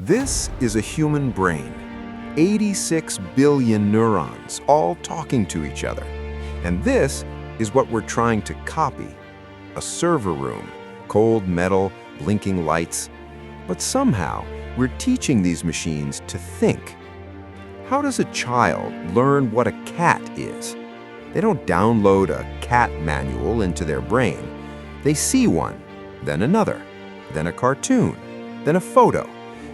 This is a human brain. 86 billion neurons, all talking to each other. And this is what we're trying to copy. A server room, cold metal, blinking lights. But somehow, we're teaching these machines to think. How does a child learn what a cat is? They don't download a cat manual into their brain. They see one, then another, then a cartoon, then a photo.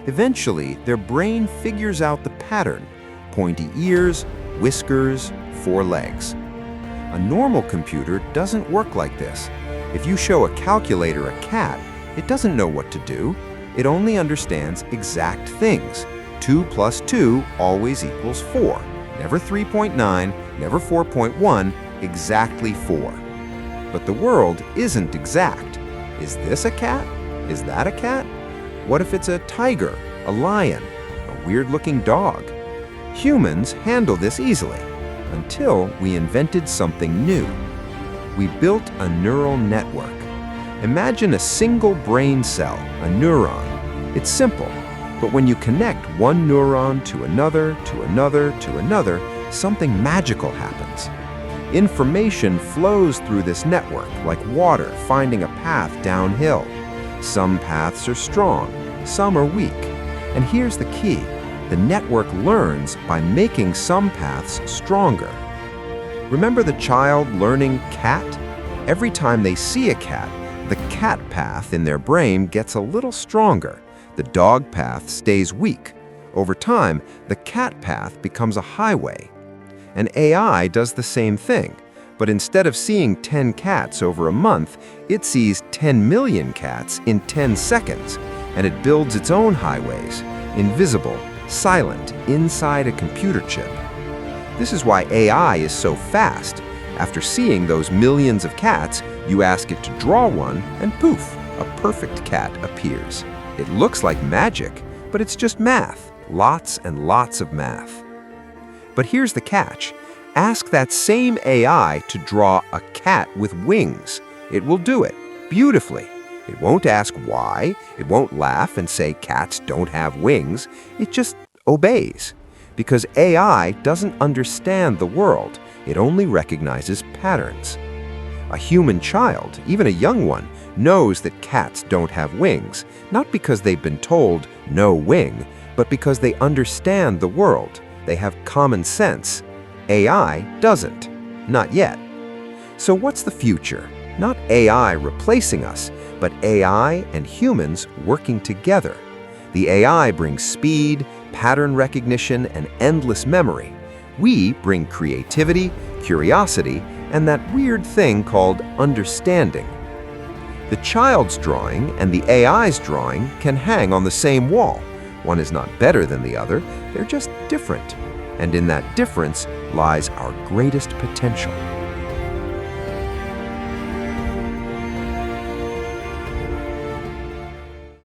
Eventually, their brain figures out the pattern: pointy ears, whiskers, 4 legs. A normal computer doesn't work like this. If you show a calculator a cat, it doesn't know what to do. It only understands exact things. 2 plus 2 always equals 4. Never 3.9, never 4.1, exactly 4. But the world isn't exact. Is this a cat? Is that a cat? What if it's a tiger, a lion, a weird-looking dog? Humans handle this easily, until we invented something new. We built a neural network. Imagine a single brain cell, a neuron. It's simple, but when you connect one neuron to another, to another, to another, something magical happens. Information flows through this network like water finding a path downhill. Some paths are strong, some are weak. And here's the key: the network learns by making some paths stronger. Remember the child learning cat? Every time they see a cat, the cat path in their brain gets a little stronger. The dog path stays weak. Over time, the cat path becomes a highway. And AI does the same thing. But instead of seeing 10 cats over a month, it sees 10 million cats in 10 seconds, and it builds its own highways, invisible, silent, inside a computer chip. This is why AI is so fast. After seeing those millions of cats, you ask it to draw one, and poof, a perfect cat appears. It looks like magic, but it's just math, lots and lots of math. But here's the catch. Ask that same AI to draw a cat with wings. It will do it beautifully. It won't ask why. It won't laugh and say cats don't have wings. It just obeys. Because AI doesn't understand the world. It only recognizes patterns. A human child, even a young one, knows that cats don't have wings, not because they've been told no wing, but because they understand the world. They have common sense. AI doesn't. Not yet. So what's the future? Not AI replacing us, but AI and humans working together. The AI brings speed, pattern recognition, and endless memory. We bring creativity, curiosity, and that weird thing called understanding. The child's drawing and the AI's drawing can hang on the same wall. One is not better than the other, they're just different. And in that difference lies our greatest potential.